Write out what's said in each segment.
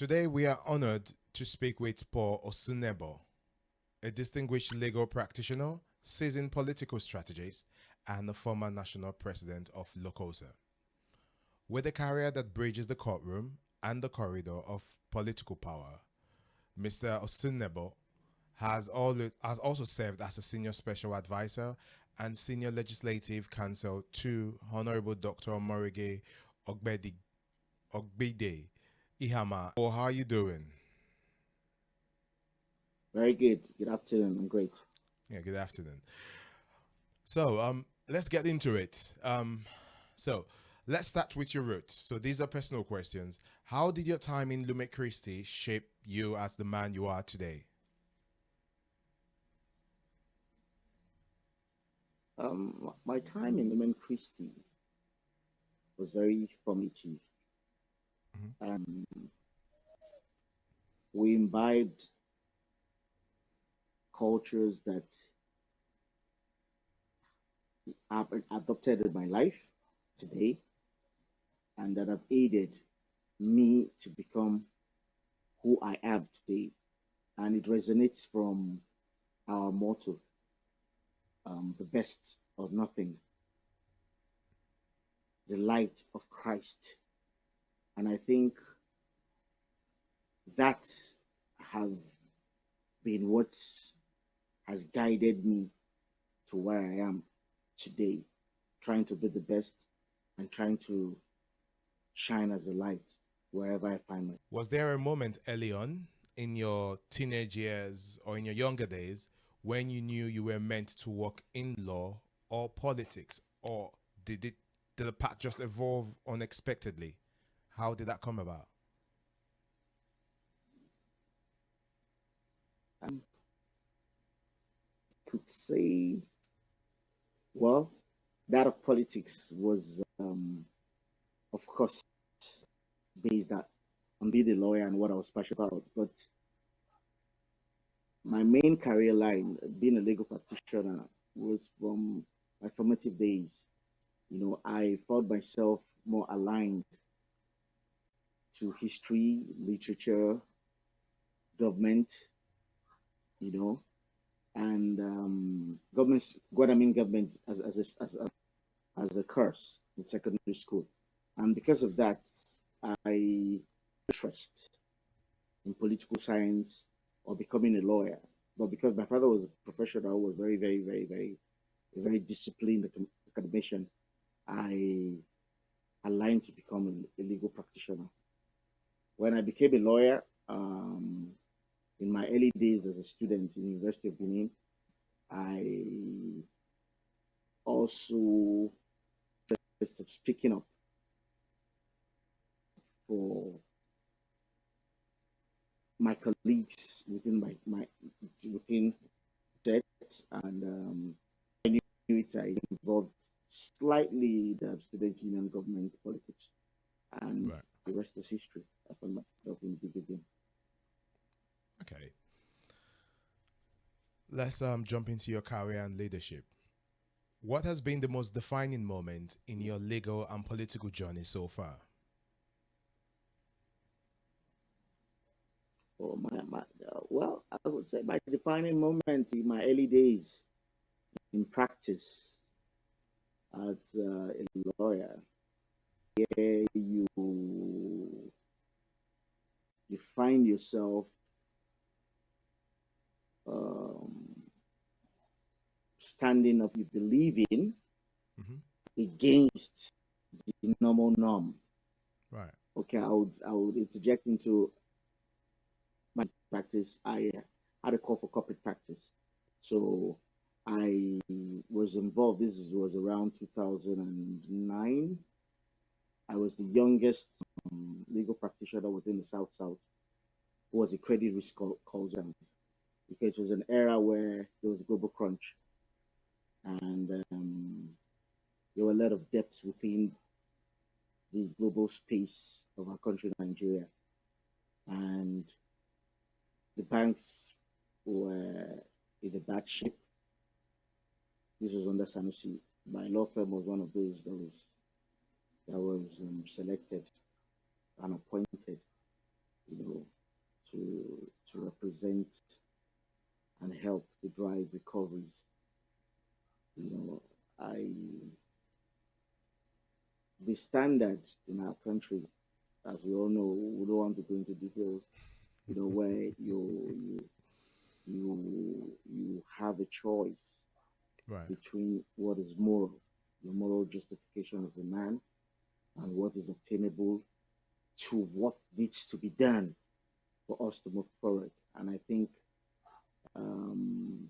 Today we are honored to speak with Paul Usenbo, a distinguished legal practitioner, seasoned political strategist, and a former national president of LUCOSA. With a career that bridges the courtroom and the corridor of political power, Mr. Usenbo has also served as a senior special advisor and senior legislative counsel to Honorable Dr. Omoregie Ogbeide-Ihama. Oh, how are you doing? Very good. Good afternoon. I'm great. Yeah, good afternoon. So, let's get into it. So let's start with your root. So these are personal questions. How did your time in Lumen Christi shape you as the man you are today? My time in Lumen Christi was very formative. Mhm. We imbibed cultures that I've adopted in my life today and that have aided me to become who I am today. And it resonates from our motto, the best or nothing, the light of Christ. And I think that have been what has guided me to where I am today, trying to be the best and trying to shine as a light wherever I find myself. Was there a moment early on in your teenage years or in your younger days when you knew you were meant to work in law or politics, or did the path just evolve unexpectedly? How did that come about? I could say, well, that of politics was, of course, based on being a lawyer and what I was passionate about. But my main career line, being a legal practitioner, was from my formative days. I found myself more aligned to history, literature, government, you know, and government. What I mean, government as a curse in secondary school, and because of that, I interest in political science or becoming a lawyer. But because my father was a professional, was very, very, very, very, a very disciplined academician, I aligned to become a legal practitioner. When I became a lawyer, in my early days as a student in the University of Benin, I also started speaking up for my colleagues within set, and I knew it. I involved slightly the student union government politics, and Right. the rest is history. I found myself in the big game. Okay. Let's jump into your career and leadership. What has been the most defining moment in your legal and political journey so far? Oh, well, I would say my defining moment in my early days in practice as a lawyer, where you find yourself um, standing up, you believe in Hmm. against the normal norm. Right. Okay, I would interject into my practice. I had a call for corporate practice, so I was involved. This was around 2009. I was the youngest legal practitioner within the South South who was a credit risk consultant, because it was an era where there was a global crunch, and there were a lot of debts within the global space of our country, Nigeria, and the banks were in a bad shape. This was under Sanusi. My law firm was one of those that was selected and appointed, represent and help to drive recoveries. You know, I the standard in our country, as we all know, we don't want to go into details. You know, where you have a choice Right. between what is moral, your moral justification as a man, and what is obtainable to what needs to be done for us to move forward. And I think um,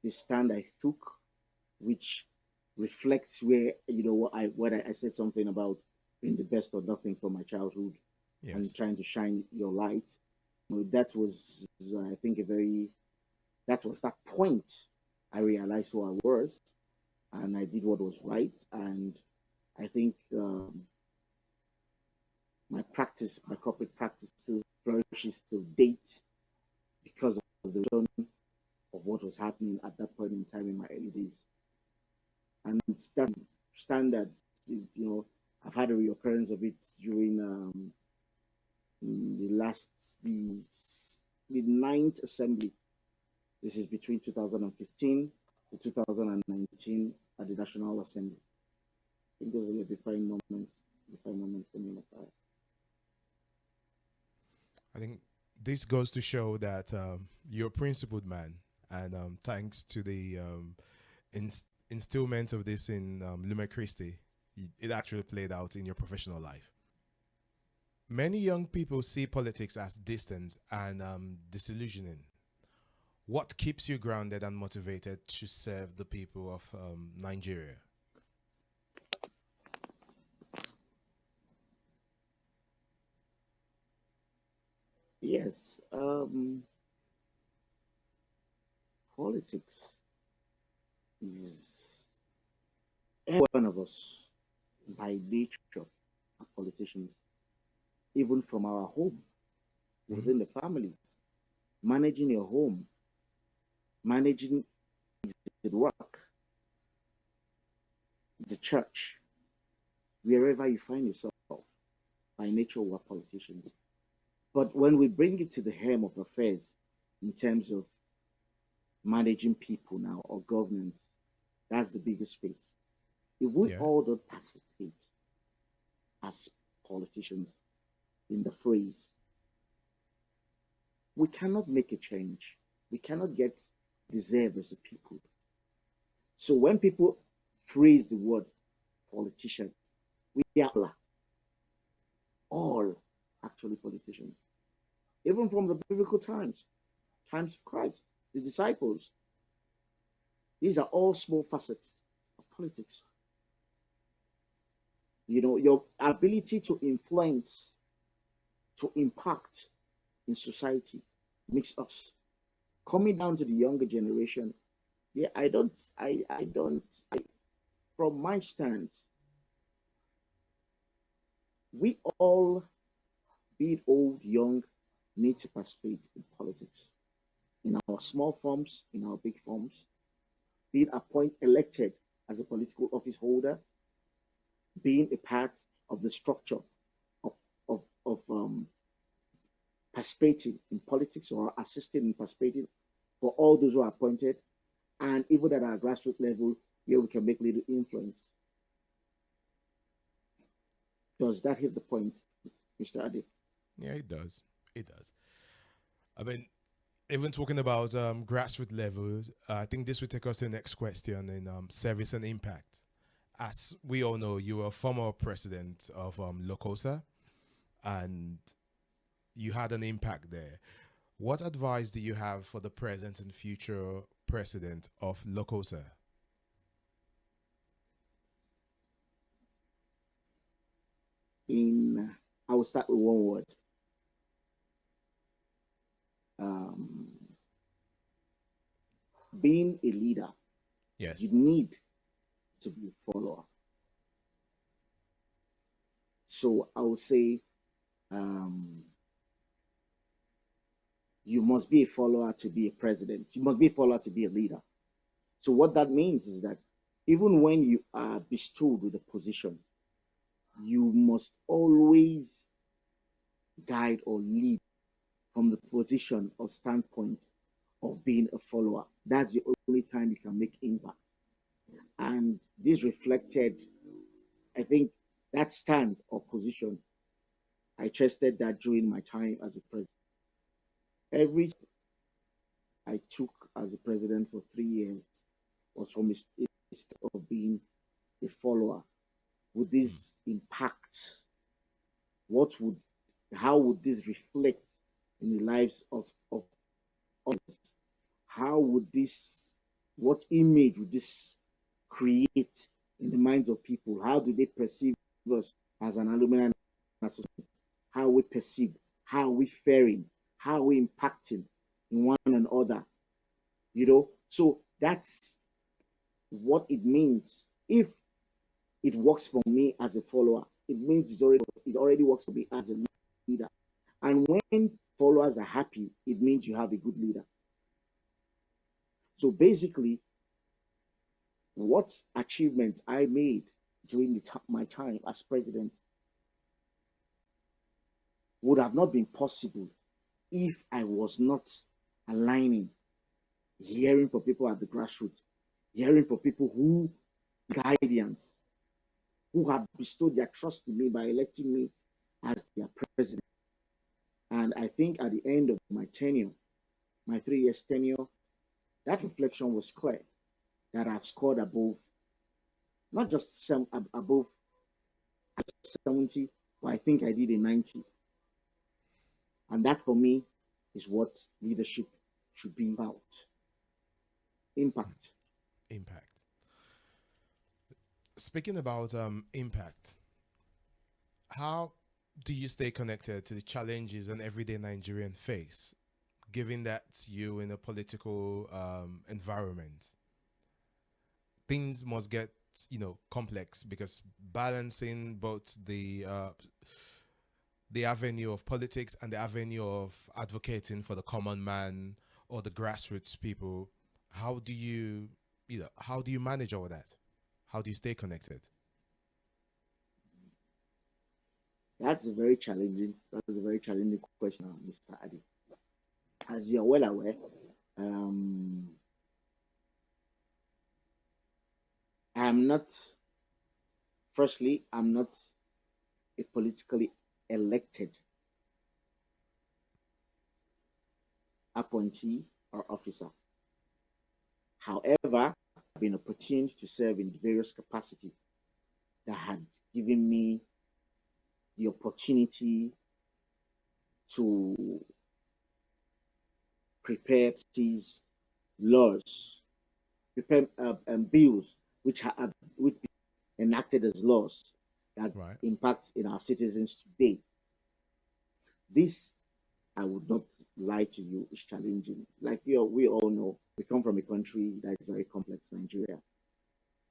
the stand I took, which reflects where I said something about being the best or nothing from my childhood and Yes. trying to shine your light. You know, that was, I think, that was that point I realized who I was, and I did what was right. And I think my corporate practice still flourishes to date because of the return of what was happening at that point in time in my early days. And it's that standard, I've had a reoccurrence of it during the last, the ninth assembly. This is between 2015 to 2019 at the National Assembly. I think those are the defining moments for me in my life. I think this goes to show that you're a principled man, and thanks to the instillment of this in Lumen Christi, it actually played out in your professional life. Many young people see politics as distant and disillusioning. What keeps you grounded and motivated to serve the people of Nigeria? Yes, politics is every one of us by nature are politicians, even from our home, Mm-hmm. within the family, managing your home, managing the work, the church, wherever you find yourself, by nature we're politicians. But when we bring it to the hem of affairs in terms of managing people now or governance, that's the biggest space. If we Yeah. all don't participate as politicians in the phrase, we cannot make a change. We cannot get deserved as a people. So when people phrase the word politician, we are all actually politicians. Even from the biblical times, times of Christ, the disciples, these are all small facets of politics. You know, your ability to influence, to impact in society makes us. Coming down to the younger generation, yeah, from my stance, we all, be it old, young, need to participate in politics, in our small forms, in our big forms, being elected as a political office holder, being a part of the structure of, of participating in politics or assisting in participating for all those who are appointed, and even at our grassroots level, where we can make little influence. Does that hit the point, Mr. Adi? Yeah, it does. It does. I mean, even talking about grassroots levels, I think this will take us to the next question in service and impact. As we all know, you were a former president of LUCOSA, and you had an impact there. What advice do you have for the present and future president of LUCOSA? I will start with one word. Um, Being a leader, Yes. you need to be a follower. So I would say um, you must be a follower to be a president. You must be a follower to be a leader. So what that means is that even when you are bestowed with a position, you must always guide or lead from the position or standpoint of being a follower. That's the only time you can make impact. And this reflected, I think, that stand or position. I trusted that during my time as a president. Every I took as a president for 3 years was from a state of being a follower. Would this impact? How would this reflect in the lives of others? How would what image would this create in the minds of people? How do they perceive us as an alumni association? How are we perceived? How are we faring? How are we impacting in one another? So that's what it means. If it works for me as a follower, it means it already works for me as a leader. And when followers are happy, it means you have a good leader. So basically, what achievement I made during my time as president would have not been possible if I was not aligning, hearing from people at the grassroots, hearing from people who guidance, who have bestowed their trust in me by electing me as their president. And I think at the end of my tenure, my 3 years tenure, that reflection was clear that I've scored above, not just above 70, but I think I did a 90. And that for me is what leadership should be about. Impact. Impact. Speaking about impact, how do you stay connected to the challenges an everyday Nigerian face, given that you in a political environment? Things must get, complex, because balancing both the avenue of politics and the avenue of advocating for the common man or the grassroots people, how do you manage all that? How do you stay connected? That's a very challenging question, Mr. Adi. As you're well aware, I'm not a politically elected appointee or officer. However, I've been opportuned to serve in various capacities that had given me the opportunity to prepare these laws, prepare bills which be enacted as laws that impact in our citizens today. This, I would not lie to you, is challenging. Like we all know, we come from a country that is very complex, Nigeria.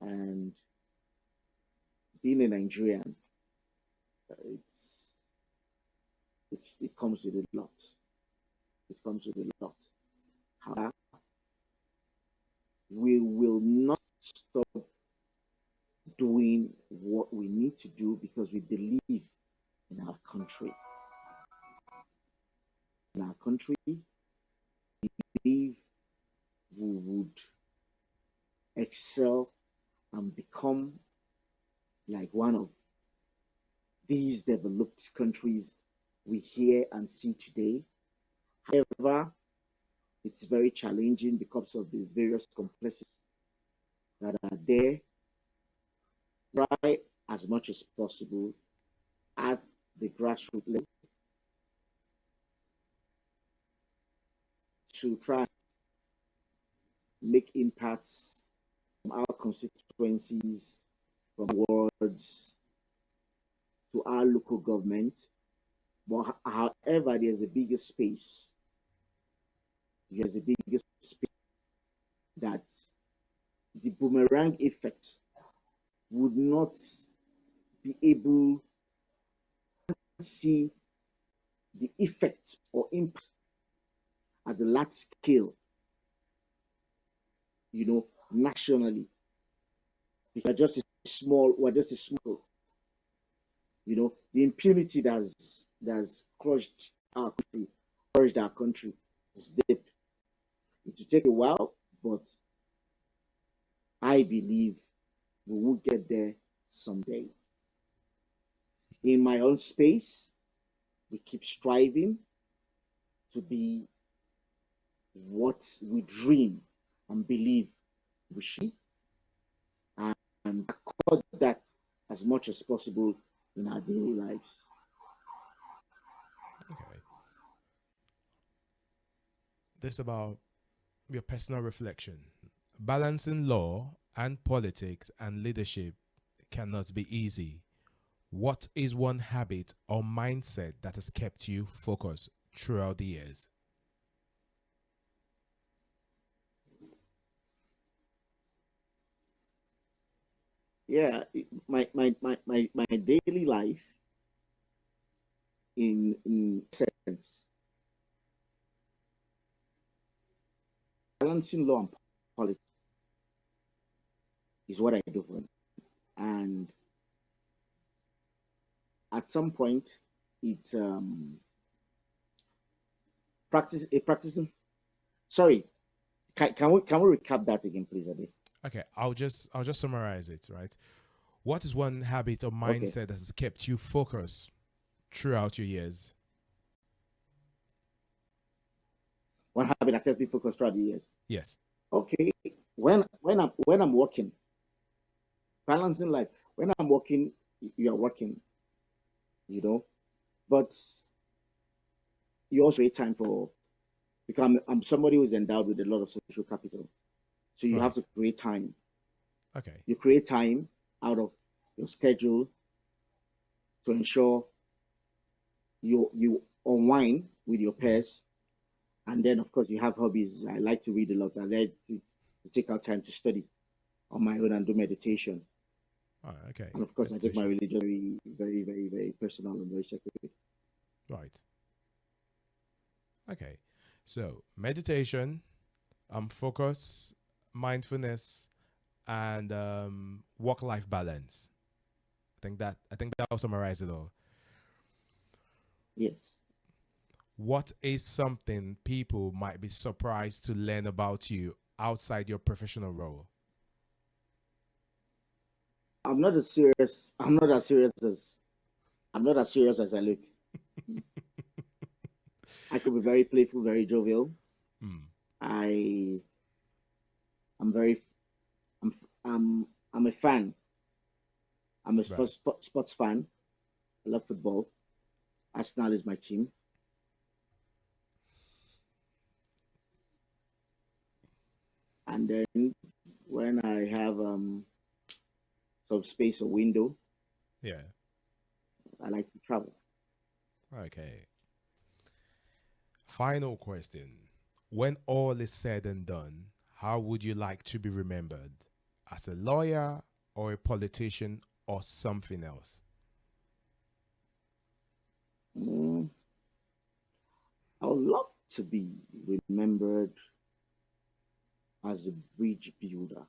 And being a Nigerian, it comes with a lot. It comes with a lot. However, we will not stop doing what we need to do because we believe in our country. In our country, we believe we would excel and become like one of these developed countries we hear and see today. However, it's very challenging because of the various complexities that are there. Try as much as possible at the grassroots level to try and make impacts from our constituencies, from wards to our local government. But however, there's a bigger space. There's a bigger space that the boomerang effect would not be able to see the effect or impact at the large scale, nationally. Because we're just a small, the impunity that's crushed our country purged our country is deep. It will take a while, but I believe we will get there someday. In my own space, we keep striving to be what we dream and believe we should, and accord that as much as possible in our daily lives. Okay. This about your personal reflection. Balancing law and politics and leadership cannot be easy. What is one habit or mindset that has kept you focused throughout the years? Yeah, my daily life in sense, balancing law and politics is what I do for them. And at some point, it's practicing. Sorry, can we recap that again, please, Ade? Okay, I'll just summarize it, right? What is one habit or Okay, mindset that has kept you focused throughout your years? one habit that kept me focused throughout the years. Yes. Okay, when I'm working, balancing life. When I'm working, you are working, you know, but you also create time for, because I'm somebody who's endowed with a lot of social capital. So you have Right. to create time. Okay. You create time out of your schedule to ensure you unwind with your Yeah. peers. And then of course you have hobbies. I like to read a lot. I like to take out time to study on my own and do meditation. Oh, okay. And of course I take my Meditation. religion very, very, very, very personal and very sacred. Right. Okay. So meditation, focus, mindfulness, and work-life balance. I think that will summarize it all. Yes. What is something people might be surprised to learn about you outside your professional role? I'm not as serious as I'm not as serious as I look. I could be very playful, very jovial. Hmm. I I'm very I'm I'm a fan. I'm a Right. sports fan. I love football. Arsenal is my team. And then when I have some space or window, Yeah. I like to travel. Okay. Final question. When all is said and done, how would you like to be remembered? As a lawyer or a politician or something else? Mm, I would love to be remembered as a bridge builder,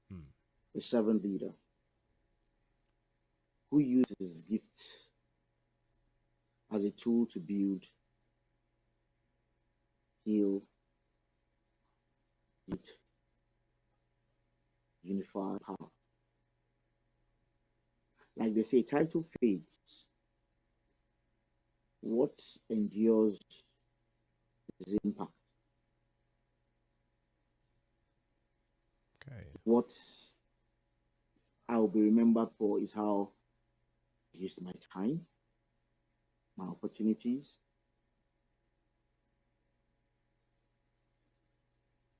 Hmm. a servant leader who uses gifts as a tool to build, heal, lead, unify, power. Like they say, title fades. What endures is impact. Okay. What I will be remembered for is how I used my time, my opportunities,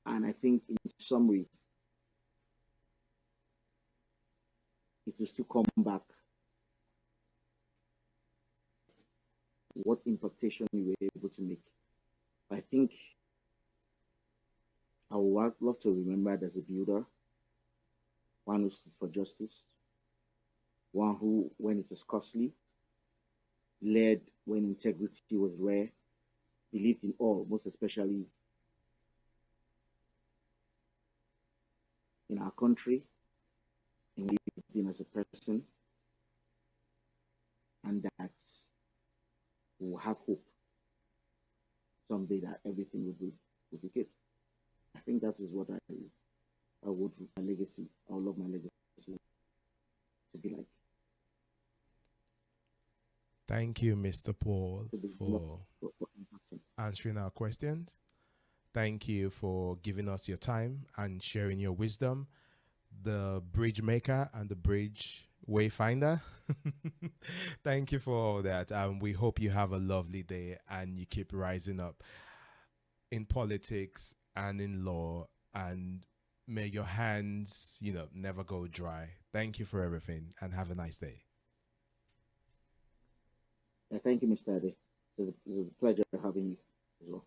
and I think in summary, it will still come back what impactation we were able to make. I think I would love to be remembered as a builder, one who stood for justice, one who, when it was costly, led when integrity was rare, believed in all, most especially in our country, and believed in as a person, and that we will have hope someday that everything will be good. I think that is what I would my legacy. I would love my legacy to be like. Thank you, Mr. Paul, To be for answering our questions. Thank you for giving us your time and sharing your wisdom. The bridge maker and the bridge wayfinder. Thank you for all that. We hope you have a lovely day and you keep rising up in politics and in law, and may your hands, never go dry. Thank you for everything and have a nice day. Thank you, Mr. Ade. It was a pleasure having you as well.